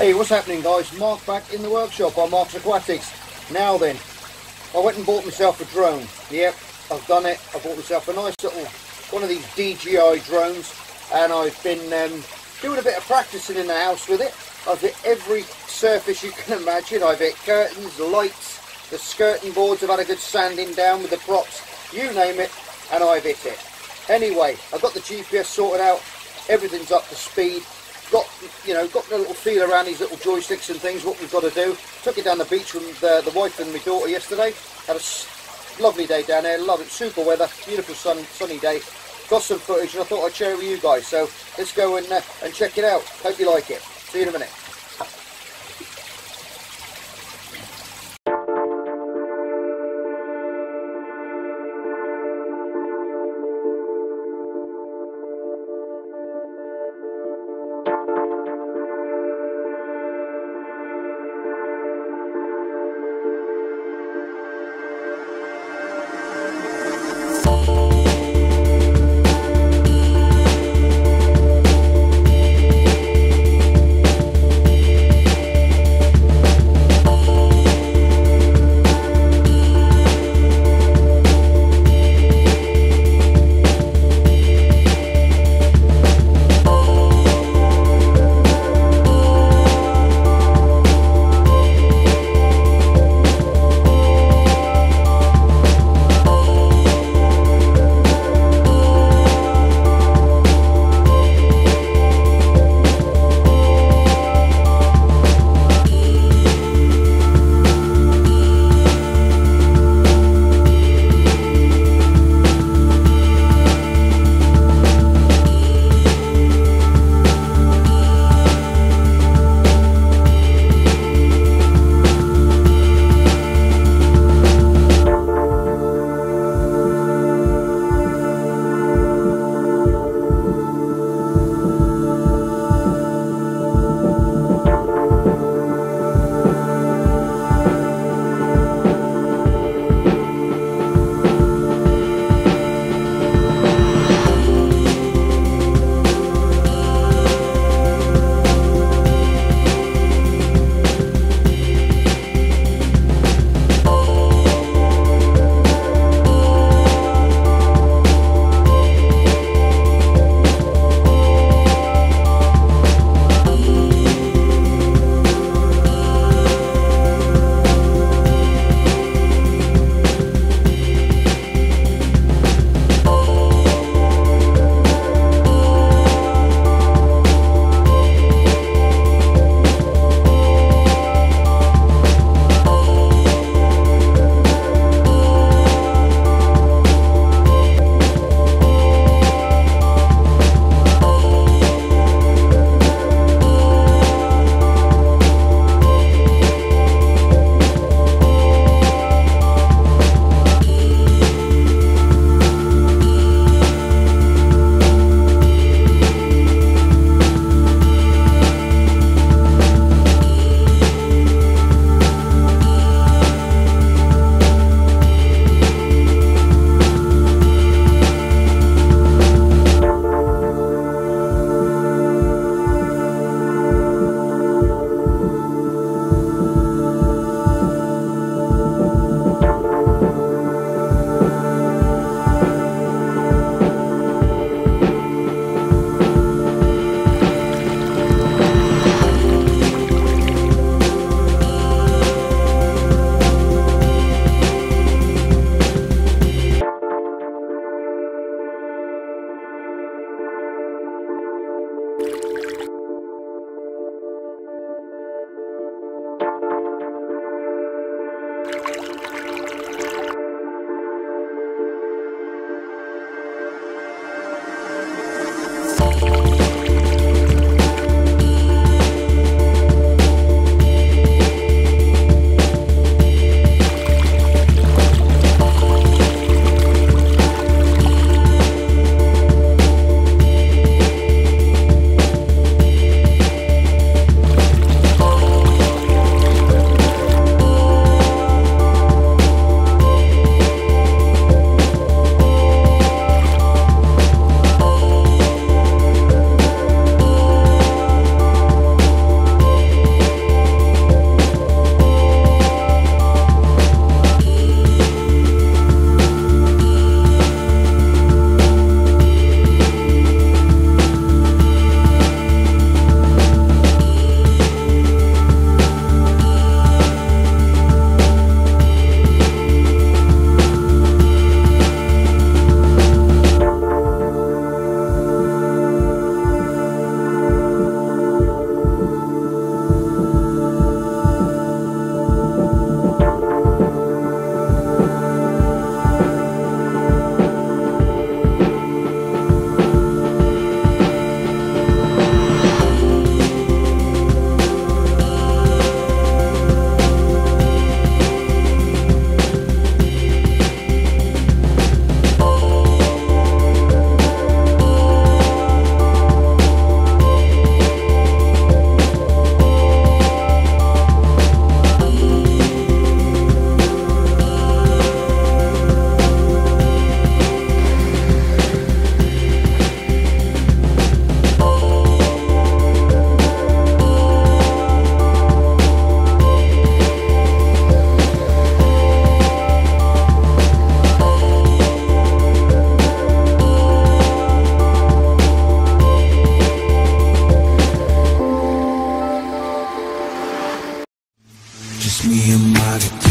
Hey, what's happening guys? Mark back in the workshop on Mark's Aquatics. Now then, I went and bought myself a drone. Yep, I've done it. I bought myself a nice little one of these DJI drones, and I've been doing a bit of practicing in the house with it. I've hit every surface you can imagine. I've hit curtains, lights, the skirting boards. I've had a good sanding down with the props, you name it, and I've hit it. Anyway, I've got the GPS sorted out. Everything's up to speed. Got a little feel around these little joysticks and things, what we've got to do. Took it down the beach with the wife and my daughter yesterday. Had a lovely day down there, love it, super weather, beautiful sunny day. Got some footage and I thought I'd share it with you guys, so let's go and check it out. Hope you like it. See you in a minute. me and my guitar.